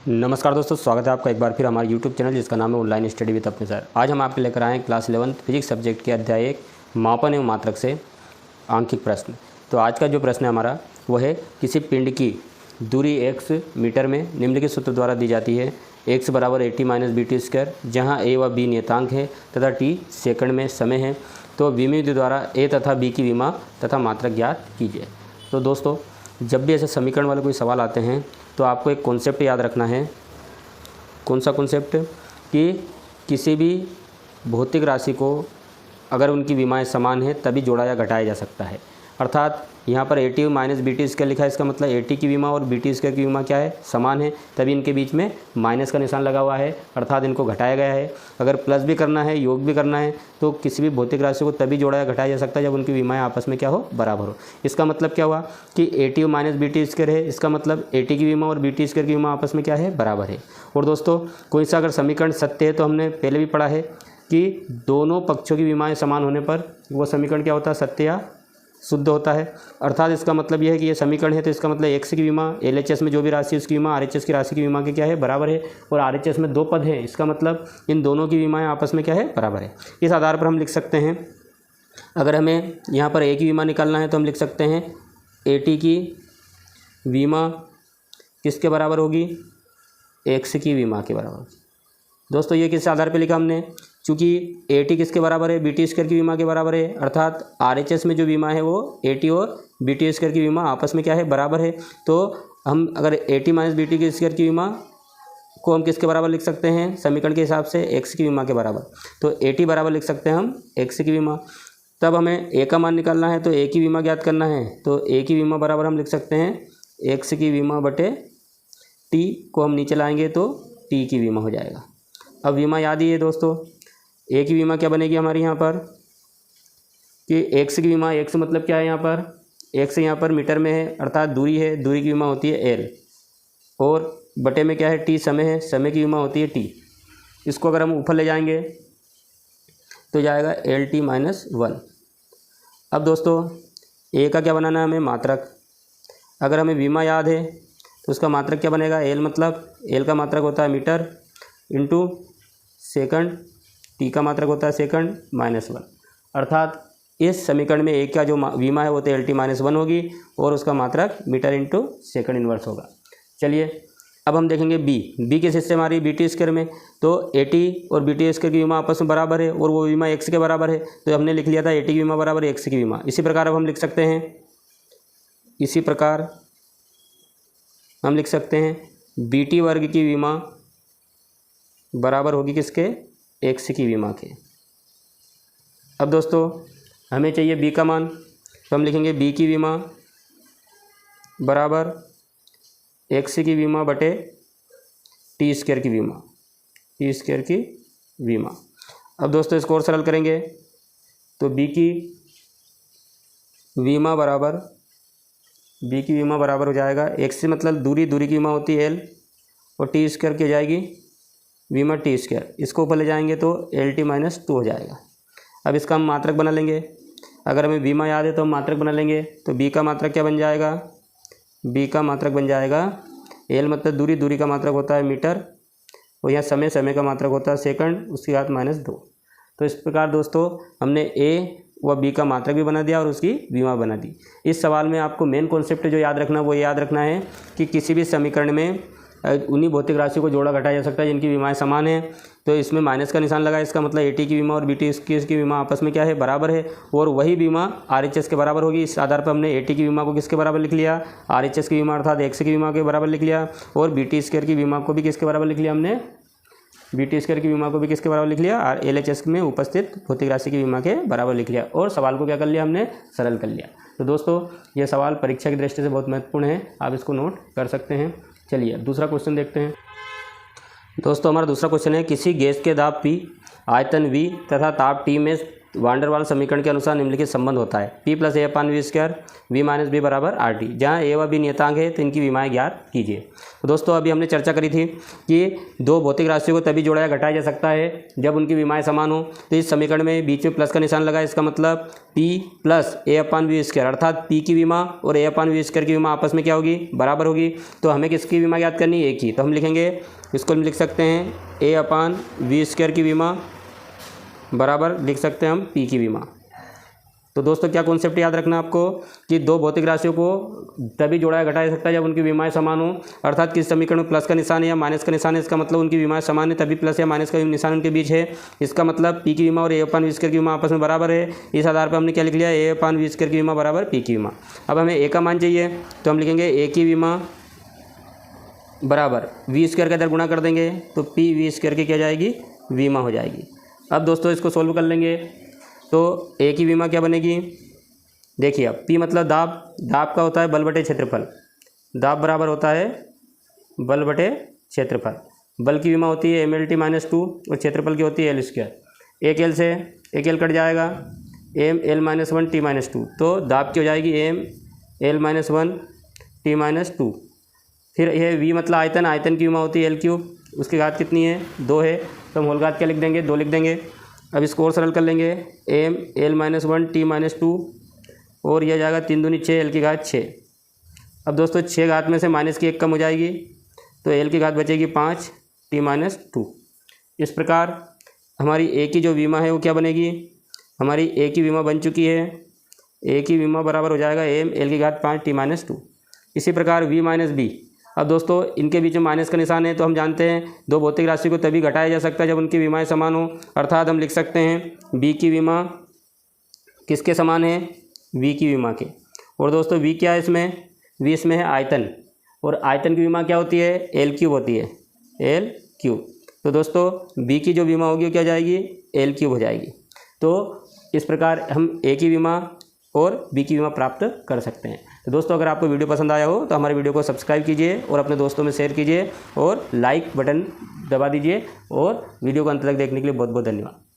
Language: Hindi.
नमस्कार दोस्तों, स्वागत है आपका एक बार फिर हमारे YouTube चैनल जिसका नाम है ऑनलाइन स्टडी विद अपने सर। आज हम आपके लेकर आए हैं क्लास 11 फिजिक्स सब्जेक्ट के अध्याय 1 मापन एवं मात्रक से आंकिक प्रश्न। तो आज का जो प्रश्न है हमारा वो है, किसी पिंड की दूरी x मीटर में निम्नलिखित सूत्र द्वारा दी जाती है। x बराबर AT माइनस BT स्क्वायर, जहाँ a व b नियतांक है तथा t सेकंड में समय है। तो विधि द्वारा a तथा b की विमा तथा मात्रक ज्ञात कीजिए। तो दोस्तों, जब भी ऐसे समीकरण वाले कोई सवाल आते हैं तो आपको एक कॉन्सेप्ट याद रखना है। कौन सा कॉन्सेप्ट? कि किसी भी भौतिक राशि को अगर उनकी विमाएँ समान हैं तभी जोड़ा या घटाया जा सकता है। अर्थात यहाँ पर AT माइनस BT स्क्वायर लिखा है, इसका मतलब AT की विमा और BT स्क्वायर की विमा क्या है? समान है, तभी इनके बीच में माइनस का निशान लगा हुआ है, अर्थात इनको घटाया गया है। अगर प्लस भी करना है, योग भी करना है, तो किसी भी भौतिक राशि को तभी जोड़ा या घटाया जा सकता है जब उनकी विमाएँ आपस में क्या हो? बराबर हो। इसका मतलब क्या हुआ कि AT माइनस BT स्क्वायर है, इसका मतलब AT की विमा और BT स्क्वायर की विमा आपस में क्या है? बराबर है। और दोस्तों, कोई सा अगर समीकरण सत्य है तो हमने पहले भी पढ़ा है कि दोनों पक्षों की विमाएँ समान होने पर वो समीकरण क्या होता है? सत्य या शुद्ध होता है। अर्थात इसका मतलब यह है कि ये समीकरण है तो इसका मतलब x की विमा LHS में जो भी राशि है उसकी विमा RHS की राशि की विमा के क्या है? बराबर है। और RHS में दो पद है, इसका मतलब इन दोनों की विमाएँ आपस में क्या है? बराबर है। इस आधार पर हम लिख सकते हैं, अगर हमें यहाँ पर a की विमा निकालना है तो हम लिख सकते हैं AT की विमा किसके बराबर होगी? x की विमा के बराबर होगी। दोस्तों, ये किस आधार पर लिखा हमने? चूँकि AT किसके बराबर है? BT स्क्वायर की विमा के बराबर है। अर्थात RHS में जो विमा है वो AT और BT स्क्वायर की विमा आपस में क्या है? बराबर है। तो हम अगर AT माइनस BT की स्क्वायर की विमा को हम किसके बराबर लिख सकते हैं? समीकरण के हिसाब से x की विमा के बराबर। तो AT बराबर लिख सकते हैं हम x की विमा। तब हमें a का मान निकालना है तो a की विमा ज्ञात करना है, तो a की विमा बराबर हम लिख सकते हैं x की विमा बटे t को हम नीचे लाएंगे तो t की विमा हो जाएगा। अब विमा याद ही है दोस्तों, a की विमा क्या बनेगी हमारी यहाँ पर कि x की विमा, x मतलब क्या है यहाँ पर? x यहाँ पर मीटर में है, अर्थात दूरी है, दूरी की विमा होती है l, और बटे में क्या है? t समय है, समय की विमा होती है t। इसको अगर हम ऊपर ले जाएंगे तो जाएगा LT माइनस 1। अब दोस्तों, a का क्या बनाना है हमें? मात्रक। अगर हमें विमा याद है तो उसका मात्रक क्या बनेगा? l, मतलब l का मात्रक होता है मीटर इंटू सेकंड, t का मात्रक होता है सेकंड माइनस 1। अर्थात इस समीकरण में a का जो विमा है वो तो LT माइनस 1 होगी और उसका मात्रक मीटर इंटू सेकंड इन्वर्स होगा। चलिए, अब हम देखेंगे b किस हिस्से हमारी? BT स्क्वायर में। तो AT और BT स्क्वायर की विमा आपस में बराबर है और वो विमा x के बराबर है, तो हमने लिख लिया था AT की विमा बराबर x की विमा। इसी प्रकार अब हम लिख सकते हैं, इसी प्रकार हम लिख सकते हैं BT वर्ग की विमा बराबर होगी किसके? x की विमा के। अब दोस्तों, हमें चाहिए b का मान, तो हम लिखेंगे b की विमा बराबर x की विमा बटे t स्क्वायर की विमा, t स्क्वायर की विमा। अब दोस्तों, इसको और सरल करेंगे तो b की विमा बराबर हो जाएगा x से, मतलब दूरी की विमा होती है l, और t स्क्वायर की हो जाएगी विमा t स्क्वायर। इसको ऊपर ले जाएंगे तो LT माइनस 2 हो जाएगा। अब इसका हम मात्रक बना लेंगे। अगर हमें विमा याद है तो हम मात्रक बना लेंगे, तो b का मात्रक क्या बन जाएगा? b का मात्रक बन जाएगा l, मतलब दूरी का मात्रक होता है मीटर, और यहाँ समय का मात्रक होता है सेकंड, उसकी घात माइनस 2। तो इस प्रकार दोस्तों, हमने a व b का मात्रक भी बना दिया और उसकी विमा बना दी। इस सवाल में आपको मेन कॉन्सेप्ट जो याद रखना वो याद रखना है कि किसी भी समीकरण में उन्हीं भौतिक राशि को जोड़ा घटाया जा सकता है जिनकी विमाएँ समान है। तो इसमें माइनस का निशान लगा, इसका मतलब AT की विमा और BT की विमा आपस में क्या है? बराबर है, और वही विमा RHS के बराबर होगी। इस आधार पर हमने AT की विमा को किसके बराबर लिख लिया? RHS की विमा अर्थात x की विमा के बराबर लिख लिया, और BT स्क्वायर की विमा को भी किसके बराबर लिख लिया हमने? BT स्क्वायर की विमा को भी किसके बराबर लिख लिया? और LHS में उपस्थित भौतिक राशि की विमा के बराबर लिख लिया, और सवाल को क्या कर लिया हमने? सरल कर लिया। तो दोस्तों, यह सवाल परीक्षा की दृष्टि से बहुत महत्वपूर्ण है, आप इसको नोट कर सकते हैं। चलिए, दूसरा क्वेश्चन देखते हैं। दोस्तों, हमारा दूसरा क्वेश्चन है, किसी गैस के दाब P, आयतन V तथा ताप T में वान डेर वाल्स समीकरण के अनुसार निम्नलिखित संबंध होता है P + A/V² V - B बराबर RT। जहाँ A व B नियतांक है तो इनकी विमाएँ ज्ञात कीजिए। तो दोस्तों अभी हमने चर्चा करी थी कि दो भौतिक राशियों को तभी जोड़ा या घटाया जा सकता है जब उनकी विमाएँ समान हो। तो इस समीकरण में बीच में प्लस का निशान लगा, इसका मतलब P + A/V² अर्थात P की विमा और A/V² की विमा आपस में क्या होगी, बराबर होगी। तो हमें किसकी विमा ज्ञात करनी है, A की। तो हम लिखेंगे, इसको लिख सकते हैं A/V² की विमा बराबर लिख सकते हैं हम P की विमा। तो दोस्तों क्या कॉन्सेप्ट याद रखना आपको कि दो भौतिक राशियों को तभी जोड़ा या घटाया जा सकता है जब उनकी विमाएँ समान हो। अर्थात किस समीकरण में प्लस का निशान है या माइनस का निशान है, इसका मतलब उनकी विमाएँ समान है, तभी प्लस या माइनस का निशान उनके बीच है। इसका मतलब P की विमा और A/V² की विमा आपस में बराबर है। इस आधार पर हमने क्या लिख लिया, A/V² की विमा बराबर P की विमा। अब हमें A का मान चाहिए तो हम लिखेंगे A की विमा बराबर V² का इधर गुणा कर देंगे तो PV² की क्या जाएगी, विमा हो जाएगी। अब दोस्तों इसको सोल्व कर लेंगे तो A की विमा क्या बनेगी, देखिए अब P मतलब दाब, दाब का होता है बल बटे क्षेत्रफल, दाब बराबर होता है बल बटे क्षेत्रफल। बल की विमा होती है mLT-2 और क्षेत्रफल की होती है L²। एक L से एक L कट जाएगा, mL-1 T-2, तो दाब की हो जाएगी mL-1 T-2। फिर यह V मतलब आयतन, आयतन की विमा होती है L3, उसकी घात कितनी है, 2 है, तो हम होल घात क्या लिख देंगे, 2 लिख देंगे। अब इसको और सरल कर लेंगे, mL-1 T-2 और यह जाएगा 3 दूनी 6, L की घात 6। अब दोस्तों 6 घात में से माइनस की 1 कम हो जाएगी तो L की घात बचेगी 5 T-2। इस प्रकार हमारी A की जो विमा है वो क्या बनेगी, हमारी A की विमा बन चुकी है, A की विमा बराबर हो जाएगा L की घात 5 T-2। इसी प्रकार V - B। अब दोस्तों इनके बीच में माइनस का निशान है तो हम जानते हैं दो भौतिक राशि को तभी घटाया जा सकता है जब उनकी विमाएँ समान हो। अर्थात हम लिख सकते हैं B की विमा किसके समान है, V की विमा के। और दोस्तों V क्या है इसमें, V इसमें है आयतन, और आयतन की विमा क्या होती है, L³ होती है, L³। तो दोस्तों B की जो विमा होगी वो क्या जाएगी, L³ हो जाएगी। तो इस प्रकार हम A की विमा और B की विमा प्राप्त कर सकते हैं। तो दोस्तों अगर आपको वीडियो पसंद आया हो तो हमारे वीडियो को सब्सक्राइब कीजिए और अपने दोस्तों में शेयर कीजिए और लाइक बटन दबा दीजिए। और वीडियो को अंत तक देखने के लिए बहुत बहुत धन्यवाद।